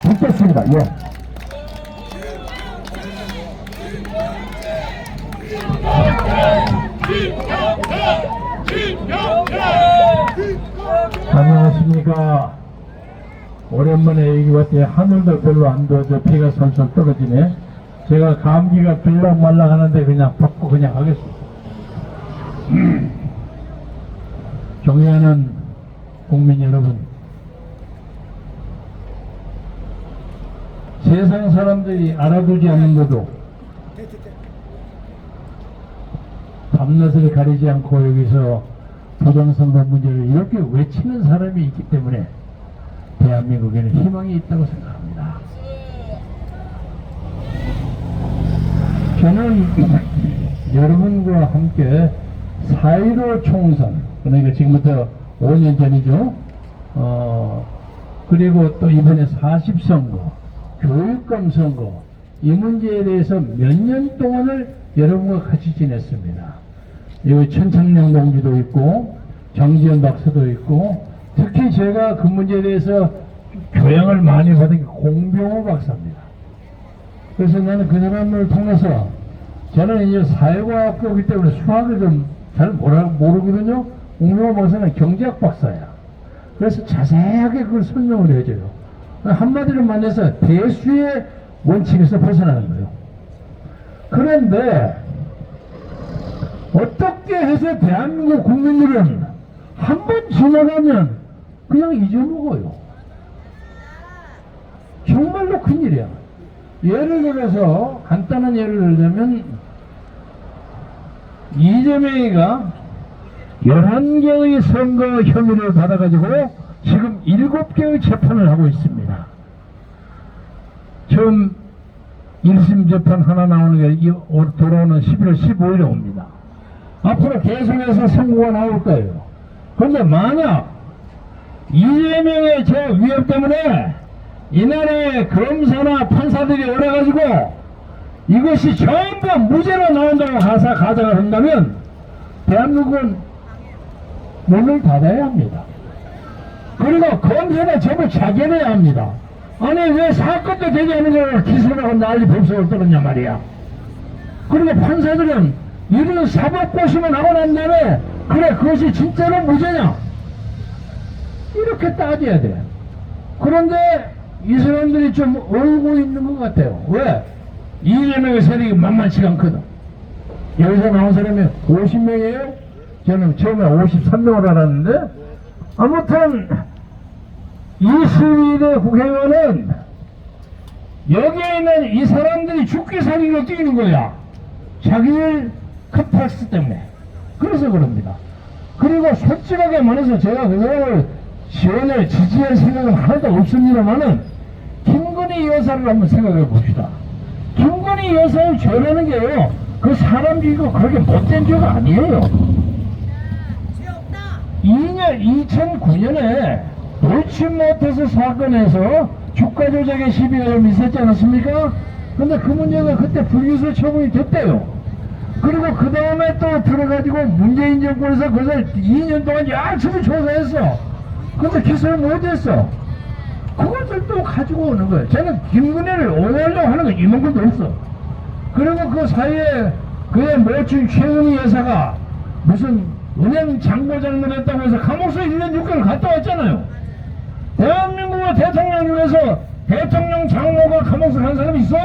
듣겠습니다. 예. 안녕하십니까. 오랜만에 여기 왔더니 하늘도 별로 안 더워져 비가 솔솔 떨어지네. 제가 감기가 들락말락 하는데 그냥 받고 그냥 하겠습니다. 존경하는 국민 여러분, 세상 사람들이 알아두지 않는데도 밤낮을 가리지 않고 여기서 부정선거 문제를 이렇게 외치는 사람이 있기 때문에 대한민국에는 희망이 있다고 생각합니다. 저는 여러분과 함께 4.15 총선, 그러니까 지금부터 5년 전이죠. 그리고 또 이번에 40선거, 교육감 선거, 이 문제에 대해서 몇 년 동안을 여러분과 같이 지냈습니다. 여기 천창영 동지도 있고 정지현 박사도 있고, 특히 제가 그 문제에 대해서 교양을 많이 받은 게 공병호 박사입니다. 그래서 나는 그 사람을 통해서, 저는 이제 사회과학교이기 때문에 수학을 좀 잘 모르거든요. 공병호 박사는 경제학 박사야. 그래서 자세하게 그걸 설명을 해줘요. 한마디로 말해서 대수의 원칙에서 벗어나는 거예요. 그런데 어떻게 해서 대한민국 국민들은 한 번 지나가면 그냥 잊어먹어요. 정말로 큰일이야. 예를 들어서 간단한 예를 들자면 이재명이가 11개의 선거 혐의를 받아가지고 지금 7개의 재판을 하고 있습니다. 처음 1심 재판 하나 나오는 게 돌아오는 11월 15일에 옵니다. 앞으로 계속해서 선고가 나올 거예요. 그런데 만약 이재명의 저 위협 때문에 이날에 검사나 판사들이 오래가지고 이것이 전부 무죄로 나온다고 가정을 한다면 대한민국은 문을 닫아야 합니다. 그리고 검사가 전부 자결해야 합니다. 아니 왜 사건도 되지 않은 걸 기소하고 난리 법석을 떨었냐 말이야. 그리고 판사들은 이런 사법고심을 하고 난 다음에 그래 그것이 진짜로 무죄냐 이렇게 따져야 돼. 그런데 이 사람들이 좀 얼고 있는 것 같아요. 왜? 이재명의 세력이 만만치가 않거든. 여기서 나온 사람이 50명이에요? 저는 처음에 53명을 알았는데, 아무튼 22대 국회의원은 여기에 있는 이 사람들이 죽기 살기로 뛰는 거야. 자기들 컷택스 때문에. 그래서 그럽니다. 그리고 솔직하게 말해서 제가 그 사람을 지지할 생각은 하나도 없습니다만은 김건희 여사를 한번 생각해 봅시다. 김건희 여사를 죄라는 게요, 그 사람 죽이고 그렇게 못된 죄가 아니에요. 2009년에 도이치모터스 사건에서 주가 조작의 시비가 좀 있었지 않았습니까? 근데 그 문제가 그때 불기소 처분이 됐대요. 그리고 그 다음에 또 들어가지고 문재인 정권에서 그것을 2년 동안 열심히 조사했어. 근데 기소를 못했어. 그것을 또 가지고 오는 거예요. 저는 김건희를 옹호하려고 하는 건 이만큼도 없어. 그리고 그 사이에 그의 모친 최은희 여사가 무슨 은행 장고 잘못했다고 해서 감옥서 1년 6개월 갔다 왔잖아요. 대한민국의 대통령 중에서 대통령 장모가 감옥서 간 사람이 있어?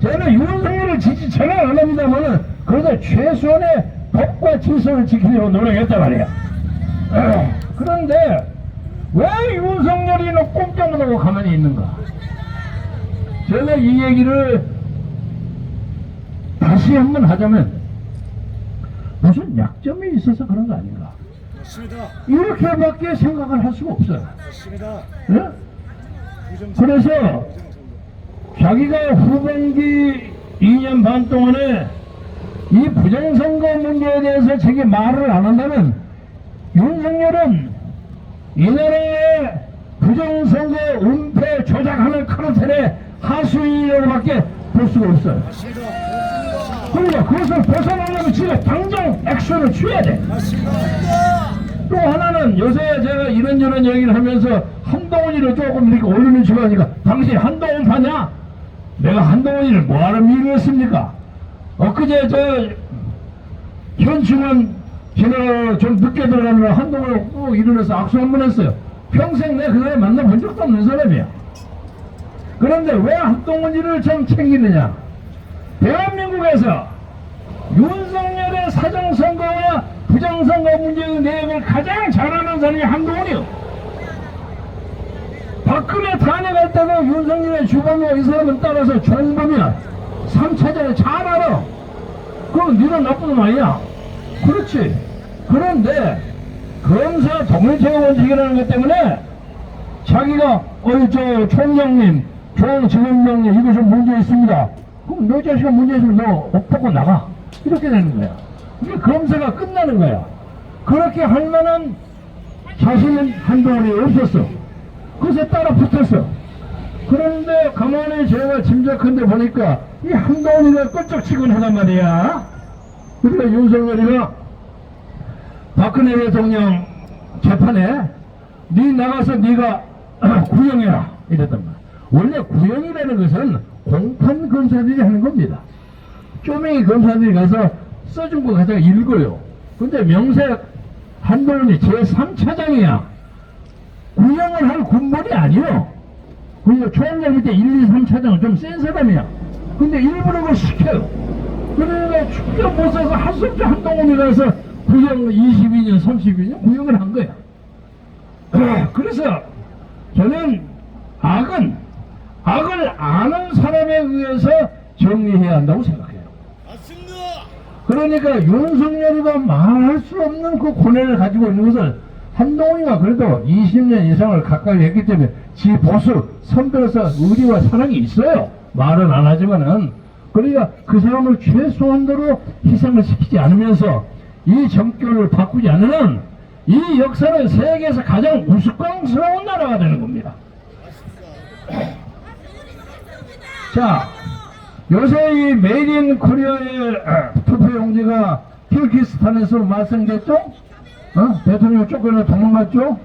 저는 윤석열을 지지 전혀 안 합니다만은 그래도 최소한의 법과 질서를 지키려고 노력했단 말이야. 그런데 왜 윤석열이 너 꼼짝 못하고 가만히 있는가? 제가 이 얘기를 다시 한번 하자면 무슨 약점이 있어서 그런 거 아닌가? 맞습니다. 이렇게밖에 생각을 할 수가 없어요. 맞습니다. 네? 그래서 자기가 후반기 2년 반 동안에 이 부정선거 문제에 대해서 자기 말을 안 한다면 윤석열은 이 나라의 부정선거 은폐 조작하는 카르텔의 하수인으로밖에 볼 수가 없어요. 맞습니다. 그러니까 그것을 벗어나려면 진짜 당장 액션을 취해야 돼. 맞습니다. 또 하나는 요새 제가 이런저런 얘기를 하면서 한동훈이를 조금 이렇게 올리는 시간이니까 당신 한동훈 파냐? 내가 한동훈이를 뭐하러 밀었습니까? 엊그제 현충원 지나가 좀 늦게 들어가느라 한동훈을 꼭 일어나서 악수 한 번 했어요. 평생 내가 그 사람 만나본 적도 없는 사람이야. 그런데 왜 한동훈이를 좀 챙기느냐? 대한민국에서 윤석열의 사정선거와 부정선거 문제의 내용을 가장 잘 아는 사람이 한동훈이요. 박근혜 탄핵할 때도 윤석열의 주범과 이 사람은 따라서 정범이야. 3차전에 잘 알아. 그럼 니는 나쁜 놈 아니야. 그렇지. 그런데 검사 동일체계 원칙이라는 것 때문에 자기가 저 총장님, 총지검장님 이거 좀 문제 있습니다. 그럼 너 자식아 문제 있으면 너 옷 벗고 나가. 이렇게 되는 거야. 이게 검사가 끝나는 거야. 그렇게 할 만한 자신은 한동훈이 없었어. 그래서 따라 붙었어. 그런데 가만히 제가 짐작한데 보니까 이 한동훈이가 껄쩍지근하단 말이야. 그러니까 윤석열이가 박근혜 대통령 재판에 네 나가서 네가 구형해라 이랬단 말이야. 원래 구형이라는 것은 공판 검사들이 하는 겁니다. 쪼맹이 검사들이 가서 써준 거 가져가 읽어요. 근데 명세 한동훈이 제3차장이야. 구형을 할 군번이 아니요. 그리고 총장 밑에 1, 2, 3차장은 좀 센 사람이야. 근데 일부러 그걸 시켜요. 그러니까 축겨 못 써서 할 수 없죠. 한동훈이 가서 구형 22년, 32년 구형을 한 거야. 그래서 저는 악을 아는 사람에 의해서 정리해야 한다고 생각해요. 맞습니다. 그러니까 윤석열이가 말할 수 없는 그 고뇌를 가지고 있는 것을 한동훈이가 그래도 20년 이상을 가까이 했기 때문에 지 보수, 선배로서 의리와 사랑이 있어요. 말은 안 하지만은. 그러니까 그 사람을 최소한도로 희생을 시키지 않으면서 이 정권을 바꾸지 않으면 이 역사는 세계에서 가장 우스꽝스러운 나라가 되는 겁니다. 자, 요새 이 메이드 인 코리아의 투표용지가 키르기스탄에서 말썽됐죠? 대통령 쫓겨나 도망갔죠?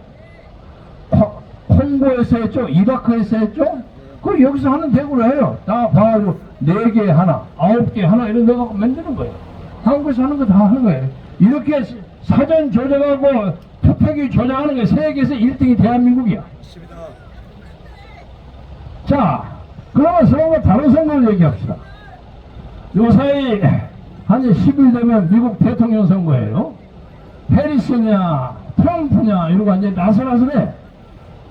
콩고에서 했죠? 이라크에서 했죠? 그 여기서 하는 대구로 해요. 다 봐가지고 4개 하나, 9개 하나 이런 데가 만드는 거예요. 한국에서 하는 거 다 하는 거예요. 이렇게 사전 조작하고 투표기 조작하는 게 세계에서 1등이 대한민국이야. 자, 그러면 서로 다른 선거를 얘기합시다. 요 사이 한 10일 되면 미국 대통령 선거예요. 해리스냐 트럼프냐 이러고 이제 나서나서해.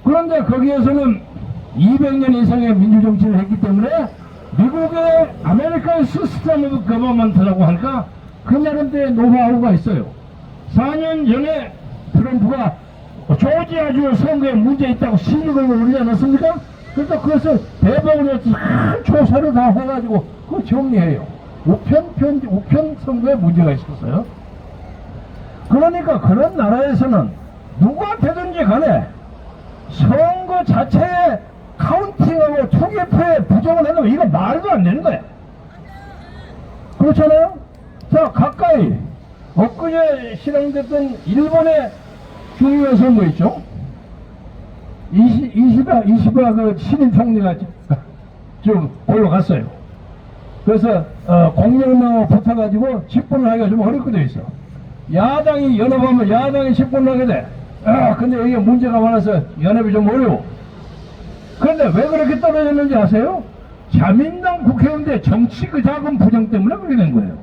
그런데 거기에서는 200년 이상의 민주정치를 했기 때문에 미국의 아메리칸 시스템 오브 거버먼트라고 할까 그 나름대로의 노하우가 있어요. 4년 전에 트럼프가 조지아주 선거에 문제 있다고 시비 걸고 그러지 않았습니까? 그래서 그것을 대법원에 조사를 다 해가지고 그거 정리해요. 우편 선거에 문제가 있었어요. 그러니까 그런 나라에서는 누구한테든지 간에 선거 자체에 카운팅하고 투개표에 부정을 해놓으면 이거 말도 안 되는 거야. 그렇잖아요? 자, 가까이 엊그제 실행됐던 일본의 중요한 선거 있죠? 이시바 그 신임 총리가 좀 올라갔어요. 그래서 공명나무 붙어가지고 집권을 하기가 좀 어렵게 돼 있어. 야당이 연합하면 야당이 집권을 하게 돼. 근데 이게 문제가 많아서 연합이 좀 어려워. 그런데 왜 그렇게 떨어졌는지 아세요? 자민당 국회의원들 정치 그 자금 부정 때문에 그렇게 된 거예요.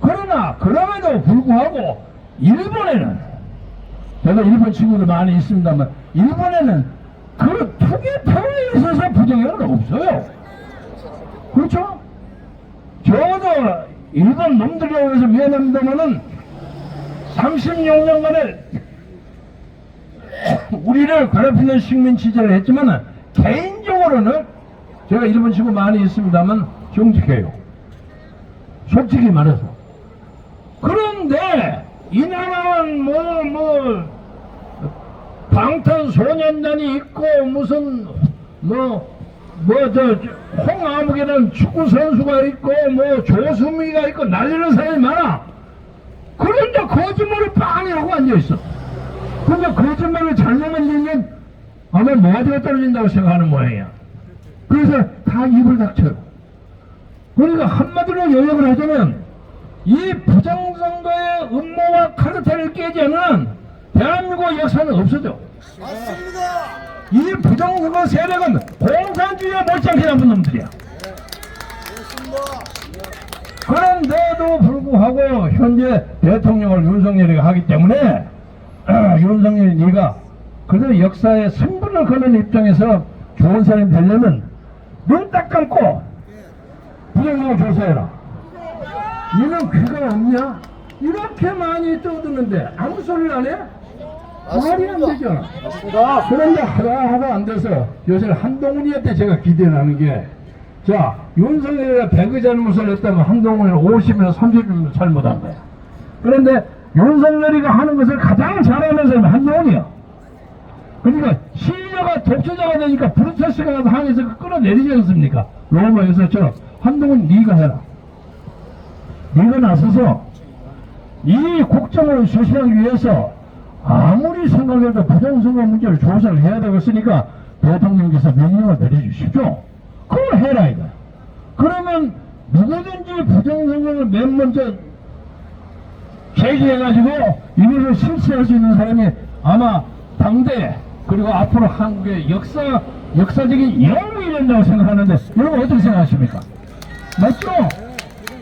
그러나 그럼에도 불구하고 일본에는, 제가 일본 친구들 많이 있습니다만 일본에는 그 투개표에 있어서 부정행은 없어요. 그렇죠? 저도 일본 놈들이라고 해서 미안합니다만은 36년간에 우리를 괴롭히는 식민 지배를 했지만은 개인적으로는 제가 일본 친구 많이 있습니다만 정직해요. 솔직히 말해서. 그런데 이 나라는 방탄소년단이 있고 무슨 홍아무개는 축구 선수가 있고 조수미가 있고 난리는 사람이 많아. 그런데 거짓말을 빵이 하고 앉아있어. 근데 거짓말을 잘못 만들면 아마 모아지가 떨어진다고 생각하는 모양이야. 그래서 다 입을 닥쳐요. 그러니까 한마디로 요약을 하자면 이 부정선거의 음모와 카르텔을 깨지 않으면 대한민국 역사는 없어져. 맞습니다. 이 부정선거 세력은 공산주의에 못지않게 나쁜 놈들이야. 그렇습니다. 그런데도 불구하고 현재 대통령을 윤석열이 하기 때문에 윤석열이 네가 그래도 역사에 승부를 거는 입장에서 좋은 사람이 되려면 눈 딱 감고 부정선거 조사해라. 니는 귀가 없냐? 이렇게 많이 떠드는데 아무 소리를 안 해? 말이 안 되잖아. 맞습니다. 그런데 하다 안 돼서 요새 한동훈이한테 제가 기대를 하는 게, 자, 윤석열이가 100의 잘못을 했다면 한동훈이 50이나 30이나 잘못한 거야. 그런데 윤석열이가 하는 것을 가장 잘하는 사람이 한동훈이야. 그러니까 시녀가 독재자가 되니까 브루터스가 가서 항해서 끌어내리지 않습니까? 로마에서처럼. 한동훈 네가 해라. 네가 나서서 이 국정을 수신하기 위해서 아무리 생각해도 부정선거 문제를 조사를 해야 되겠으니까 대통령께서 명령을 내려주십시오. 그걸 해라 이거. 그러면 누구든지 부정선거를 맨 먼저 제기해가지고 이것을 실시할 수 있는 사람이 아마 당대 그리고 앞으로 한국의 역사적인 영웅이 된다고 생각하는데 여러분 어떻게 생각하십니까? 맞죠?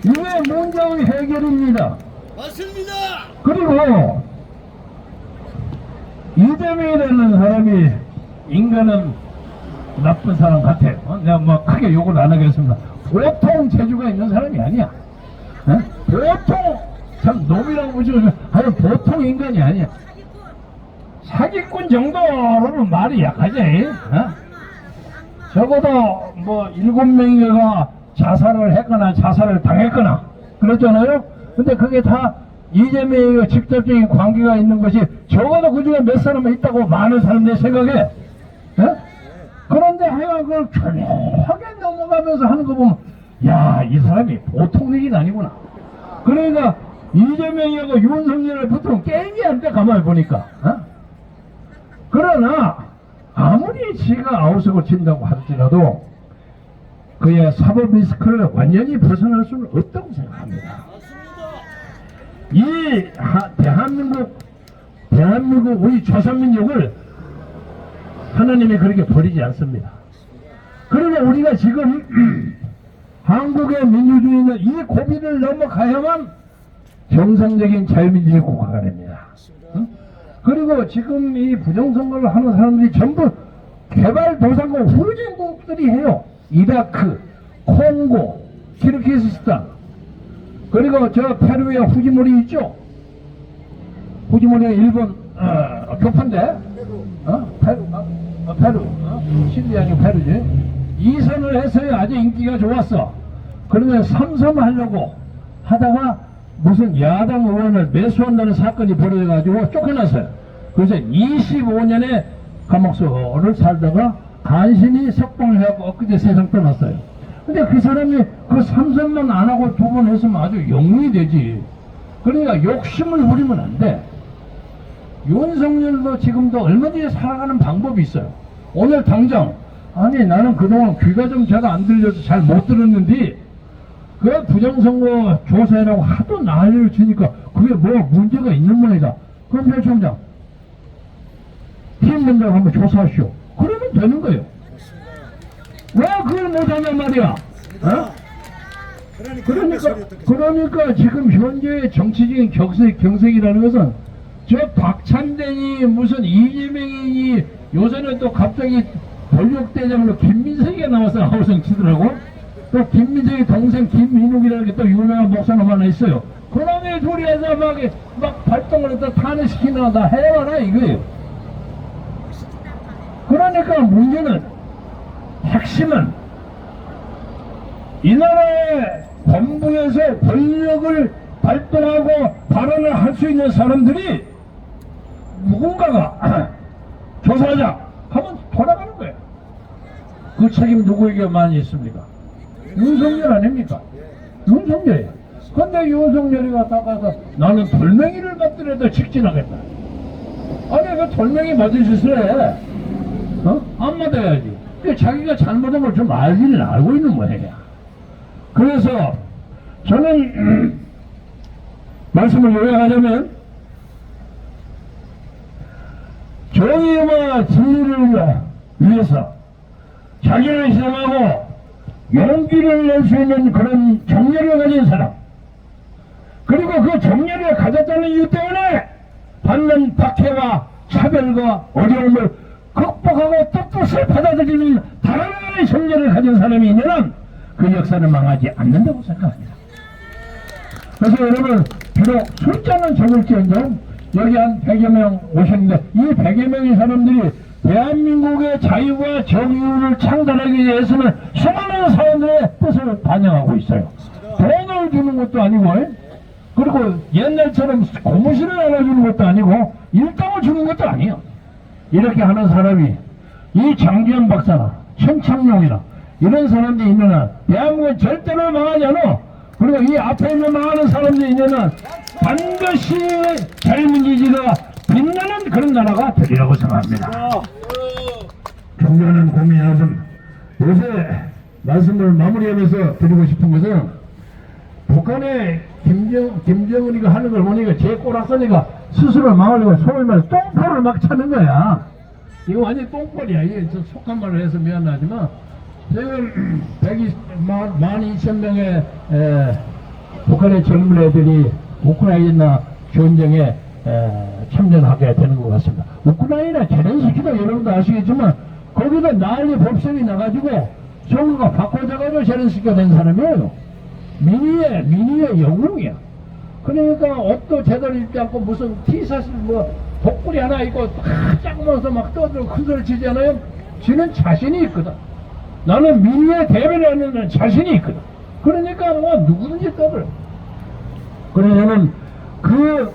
이게 문제의 해결입니다. 맞습니다. 그리고 이재명이라는 사람이 인간은 나쁜 사람 같아요. 내가 뭐 크게 욕을 안 하겠습니다. 보통 재주가 있는 사람이 아니야. 보통 참 놈이라고 보시면 아니 보통 인간이 아니야. 사기꾼 정도로는 말이 약하지. 적어도 뭐 7명이가 자살을 했거나 자살을 당했거나 그렇잖아요. 근데 그게 다 이재명과 직접적인 관계가 있는 것이 적어도 그 중에 몇 사람은 있다고 많은 사람들이 생각해. 그런데 하여간 그걸 조용하게 넘어가면서 하는 거 보면 야, 이 사람이 보통 얘기는 아니구나. 그러니까 이재명이하고 윤석열을 붙으면 게임이 안 돼. 가만히 보니까. 그러나 아무리 지가 아웃석을 친다고 할지라도 그의 사법 리스크를 완전히 벗어날 수는 없다고 생각합니다. 이 대한민국 우리 조선민족을 하나님이 그렇게 버리지 않습니다. 그리고 우리가 지금 한국의 민주주의는 이 고비를 넘어가야만 정상적인 자유민주주의 국가가 됩니다. 그리고 지금 이 부정선거를 하는 사람들이 전부 개발도상국 후진국들이 해요. 이라크, 콩고, 키르기스스탄, 그리고 저 페루에 후지모리 있죠? 후지모리가 일본 교포인데 페루 칠리 아니고 페루지. 이 선을 해서야 아주 인기가 좋았어. 그러면 삼섬하려고 하다가 무슨 야당 의원을 매수한다는 사건이 벌어져가지고 쫓겨났어요. 그래서 25년의 감옥소를 살다가 간신히 석방을 해갖고 엊그제 세상 떠났어요. 근데 그 사람이 그 3선만 안 하고 2번 했으면 아주 영웅이 되지. 그러니까 욕심을 부리면 안 돼. 윤석열도 지금도 얼마든지 살아가는 방법이 있어요. 오늘 당장 아니 나는 그동안 귀가 좀 잘 안 들려서 잘 못 들었는데 그 부정선거 조사해라고 하도 난리를 치니까 그게 뭐 문제가 있는 모양이다. 그럼 혈총장 팀 분들 한번 조사하시오. 그러면 되는 거예요. 왜 그걸 못하냔 말이야. 그러니까 지금 현재의 정치적인 경색이라는 것은 저 박찬대니 무슨 이재명이니 요새는 또 갑자기 권력대장으로 김민석이가 나와서 아우성 치더라고. 또 김민석의 동생 김민욱이라는 게 또 유명한 목사님 하나 있어요. 그놈의 둘이 해서 막 발동을 해서 탄핵시키나 다 해봐라 이거예요. 그러니까 문제는 핵심은 이 나라의 본부에서 권력을 발동하고 발언을 할 수 있는 사람들이 누군가가 조사하자 하면 돌아가는 거예요. 그 책임 누구에게 많이 있습니까? 윤석열 아닙니까? 윤석열이에요. 근데 윤석열이 나가서 나는 돌멩이를 받더라도 직진하겠다. 아니, 그 돌멩이 맞을 짓을 해. 안 맞아야지. 그 자기가 잘못한 걸 좀 알기는 알고 있는 모양이야. 그래서 저는 말씀을 요약하자면 정의와 진리를 위해서 자기를 희생하고 용기를 낼 수 있는 그런 정열을 가진 사람, 그리고 그 정열을 가졌다는 이유 때문에 받는 박해와 차별과 어려움을 극복하고 뜻뜻을 받아들이는 다른 정열을 가진 사람이 있는 그 역사는 망하지 않는다고 생각합니다. 그래서 여러분, 비록 숫자는 적을지언정 여기 한 100여 명 오셨는데 이 100여 명의 사람들이 대한민국의 자유와 정의를 창달하기 위해서는 수많은 사람들의 뜻을 반영하고 있어요. 돈을 주는 것도 아니고, 그리고 옛날처럼 고무신을 알아주는 것도 아니고 일당을 주는 것도 아니에요. 이렇게 하는 사람이 이 장기현 박사나 천창용이나 이런 사람들이 있는 한 대한민국은 절대로 망하지 않아. 그리고 이 앞에 있는 망하는 사람들이 있는 한 반드시 자유민주주의가 빛나는 그런 나라가 되리라고 생각합니다. 존경하는 국민 여러분, 요새 말씀을 마무리하면서 드리고 싶은 것은 북한의 김정은이가 하는 걸 보니까 제 꼬락서니가 스스로 망하려고 소위 말해서 똥포를 막 차는 거야. 이거 완전 똥벌이야. 이게 저 속한 말을 해서 미안하지만 지금 12,000명의 북한의 젊은 애들이 우크라이나 전쟁에 참전하게 되는 것 같습니다. 우크라이나 제렌스키도 여러분도 아시겠지만 거기다 난리 법석이 나가지고 정부가 바꿔져가지고 제렌스키가 된 사람이에요. 민의의 영웅이야. 그러니까 옷도 제대로 입지 않고 무슨 티셔츠 뭐 복구리 하나 입고 짝면서 막 떠들고 큰 소리 치잖아요. 지는 자신이 있거든. 나는 민의의 대변을 하는 자신이 있거든. 그러니까 뭐 누구든지 떠들어. 그래서 저는 그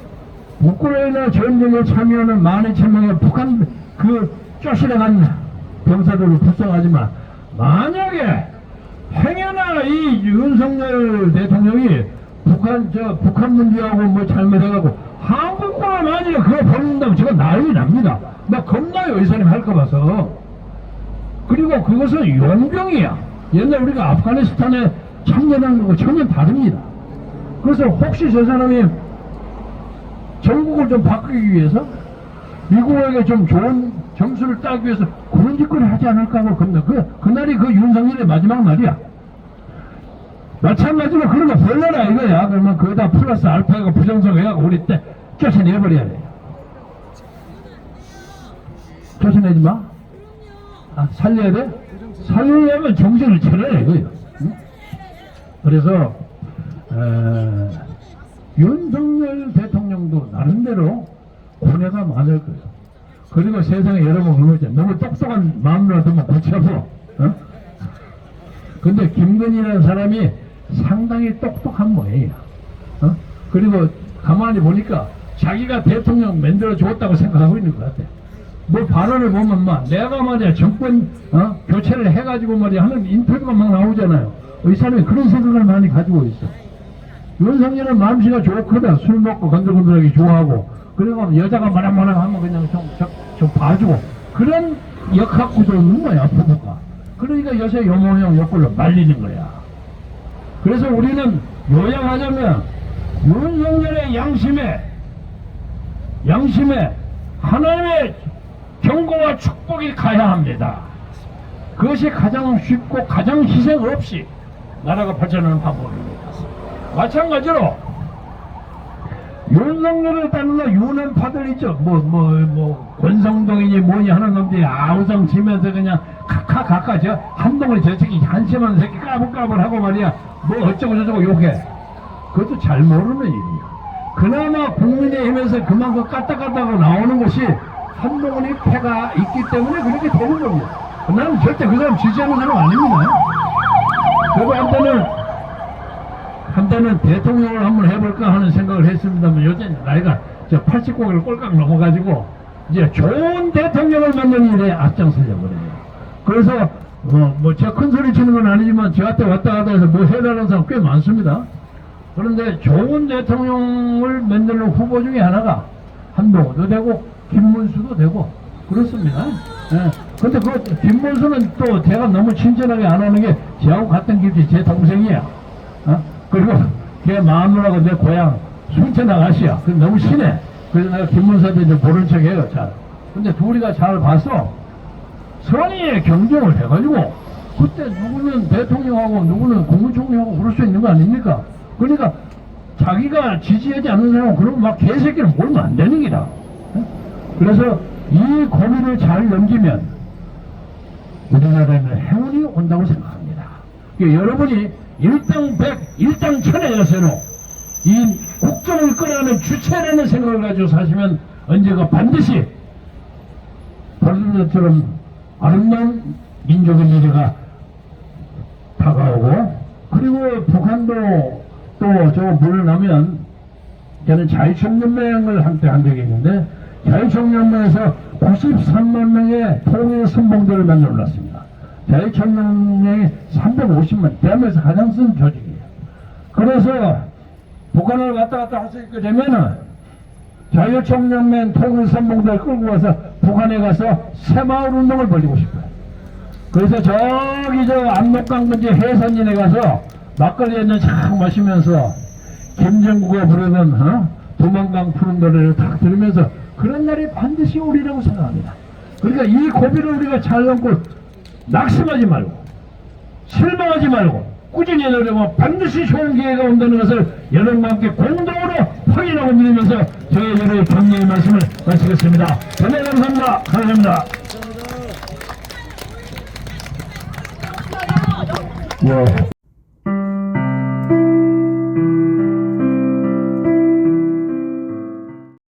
우크라이나 전쟁에 참여하는 12,000명의 북한 그 쫓아간 병사들을 불쌍하지만 만약에 행여나 이 윤석열 대통령이 북한 문제하고 뭐 잘못해가고 한국과 만약에 그거 벌린다면 제가 난리 납니다. 나 겁나요, 이 사람이 할까 봐서. 그리고 그것은 용병이야. 옛날 우리가 아프가니스탄에 참전한 거고 전혀 다릅니다. 그래서 혹시 저 사람이 전국을 좀 바꾸기 위해서 미국에게 좀 좋은 점수를 따기 위해서 그런 짓거리 하지 않을까 하고 겁나. 그날이 그 윤석열의 마지막 날이야. 마찬가지로 그런 거 벌려라 이거야. 그러면 거기다 플러스 알파가 부정성해갖고 우리 때 쫓아내버려야 돼. 쫓아내지 마. 아, 살려야 돼? 살려면 정신을 차려야 이거예요. 응? 그래서 윤석열 대통령도 나름대로 고뇌가 많을 거예요. 그리고 세상에 여러분 그러죠. 너무 똑똑한 마음으로 두면 고쳐서. 근데 김건희라는 사람이 상당히 똑똑한 모양이야. 그리고 가만히 보니까 자기가 대통령 만들어 줬다고 생각하고 있는 것 같아. 뭐 발언을 보면 막 내가 말이야 정권 교체를 해가지고 말이야 하는 인터뷰가 막 나오잖아요. 이 사람이 그런 생각을 많이 가지고 있어. 윤석열은 마음씨가 좋거든. 술 먹고 건들건들하기 좋아하고, 그리고 여자가 뭐라 하면 그냥 좀 봐주고, 그런 역학구도 있는 거야 부부가. 그러니까 요새 요모형 옆으로 말리는 거야. 그래서 우리는 요약하자면 윤석열의 양심에 하나님의 경고와 축복이 가야 합니다. 그것이 가장 쉽고 가장 희생 없이 나라가 발전하는 방법입니다. 마찬가지로 윤석열을 따르는 유난파들 있죠. 권성동이니 뭐니 하는 놈들이 아우성 지면서 그냥 카카카카 한동훈이 저 새끼 한심한 새끼 까불까불하고 말이야 뭐 어쩌고 저쩌고 욕해. 그것도 잘 모르는 일이야. 그나마 국민의힘에서 그만큼 까딱까딱하고 나오는 것이 한동훈이 패가 있기 때문에 그렇게 되는 겁니다. 나는 절대 그 사람 지지하는 사람 아닙니다. 그리고 한때는 대통령을 한번 해볼까 하는 생각을 했습니다만 요즘 나이가 80고개를 꼴깍 넘어가지고 이제 좋은 대통령을 만드는 일에 앞장서려고 그래요. 그래서 제가 큰 소리 치는 건 아니지만 저한테 왔다 갔다 해서 뭐 해달라는 사람 꽤 많습니다. 그런데 좋은 대통령을 만드는 후보 중에 하나가 한동훈도 되고 김문수도 되고 그렇습니다. 예. 근데 그 김문수는 또 제가 너무 친절하게 안 하는 게 저하고 같은 길이 제 동생이야. 그리고 걔 마누라고 내 고향 순천 아가씨야. 그 너무 친해. 그래서 내가 김문수한테 이제 모른 척해요. 잘. 근데 둘이가 잘 봐서 선의의 경쟁을 해가지고 그때 누구는 대통령하고 누구는 국무총리하고 그럴 수 있는 거 아닙니까? 그러니까 자기가 지지하지 않는 사람은 그러면 막 개새끼를 몰면 안 되는 기다. 그래서 이 고민을 잘 넘기면 우리나라에는 행운이 온다고 생각합니다. 그러니까 여러분이 일당백, 일당천의 여세로 이 국정을 끌어가는 주체라는 생각을 가지고 사시면 언제가 반드시 벌들처럼 아름다운 민족의 미래가 다가오고, 그리고 북한도 또 저 물러나면 저는 자유총연맹을 한때 한 적이 있는데 자유총연맹에서 93만 명의 통일 선봉들을 만들어 놨습니다. 자유총연맹이 350만, 대한민국에서 가장 쓴 조직이에요. 그래서 북한을 왔다 갔다 할 수 있게 되면은 자유총연맹 통일 선봉들을 끌고 가서 북한에 가서 새마을 운동을 벌이고 싶어요. 그래서 저기 저 압록강 근처 해선진에 가서 막걸리 한잔 쫙 마시면서 김정구가 부르는 도망강 푸른 노래를 탁 들으면서 그런 날이 반드시 오리라고 생각합니다. 그러니까 이 고비를 우리가 잘 넘고 낙심하지 말고 실망하지 말고 꾸준히 노력하면 반드시 좋은 기회가 온다는 것을 여러분과 함께 공동으로 확인하고 믿으면서 저의 여러분의 격려의 말씀을 마치겠습니다. 대단히 감사합니다. 감사합니다. 예.